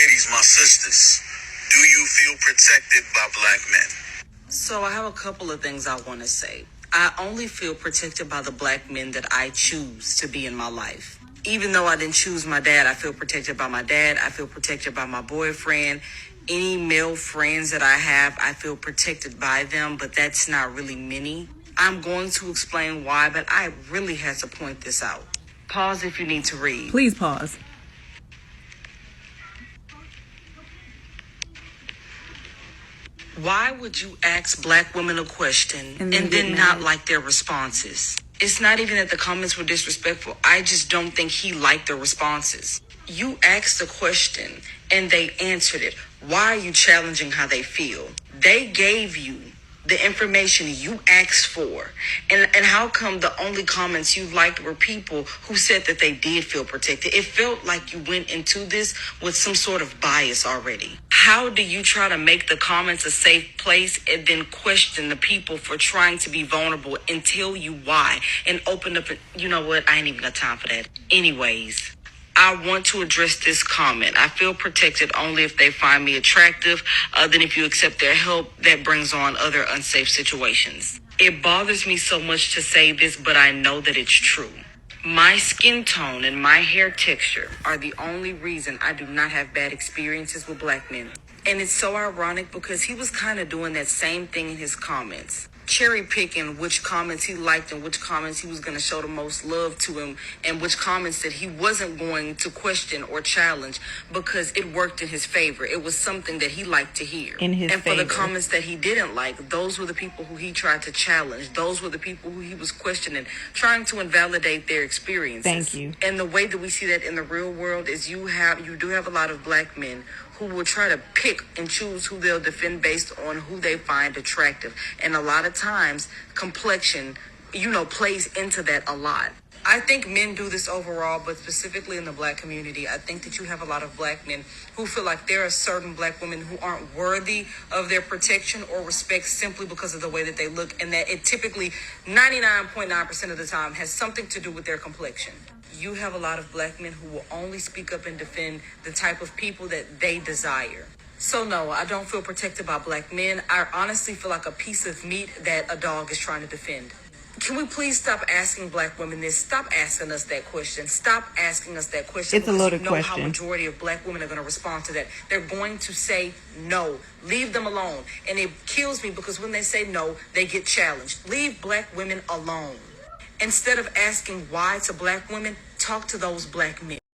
ladies, my sisters, do you feel protected by black men? So I have a couple of things I want to say. I only feel protected by the black men that I choose to be in my life. Even though I didn't choose my dad, I feel protected by my dad. I feel protected by my boyfriend. Any male friends that I have, I feel protected by them, but that's not really many. I'm going to explain why, but I really had to point this out. Pause if you need to read. Please pause. Why would you ask black women a question and then then get not mad? like their responses? It's not even that the comments were disrespectful. I just don't think he liked the responses. You asked a question and they answered it. Why are you challenging how they feel? They gave you the information you asked for. And how come the only comments you liked were people who said that they did feel protected? It felt like you went into this with some sort of bias already. How do you try to make the comments a safe place and then question the people for trying to be vulnerable and tell you why and open up? You know what? I ain't even got time for that. Anyways, I want to address this comment. I feel protected only if they find me attractive. Then if you accept their help, that brings on other unsafe situations. It bothers me so much to say this, but I know that it's true. My skin tone and my hair texture are the only reason I do not have bad experiences with black men. And it's so ironic because he was kind of doing that same thing in his comments. Cherry picking which comments he liked and which comments he was going to show the most love to him and which comments that he wasn't going to question or challenge because it worked in his favor. It was something that he liked to hear. In his and for the favor. comments that he didn't like, those were the people who he tried to challenge. Those were the people who he was questioning, trying to invalidate their experiences. Thank you. And the way that we see that in the real world is you do have a lot of black men who will try to pick and choose who they'll defend based on who they find attractive. And a lot of times complexion, plays into that a lot. I think men do this overall, but specifically in the black community, I think that you have a lot of black men who feel like there are certain black women who aren't worthy of their protection or respect simply because of the way that they look, and that it typically 99.9% of the time has something to do with their complexion. You have a lot of black men who will only speak up and defend the type of people that they desire. So no, I don't feel protected by black men. I honestly feel like a piece of meat that a dog is trying to defend. Can we please stop asking black women this? Stop asking us that question. Stop asking us that question. It's a loaded because you know question. how majority of black women are going to respond to that. They're going to say no. Leave them alone. And it kills me because when they say no, they get challenged. Leave black women alone. Instead of asking why to black women, talk to those black men.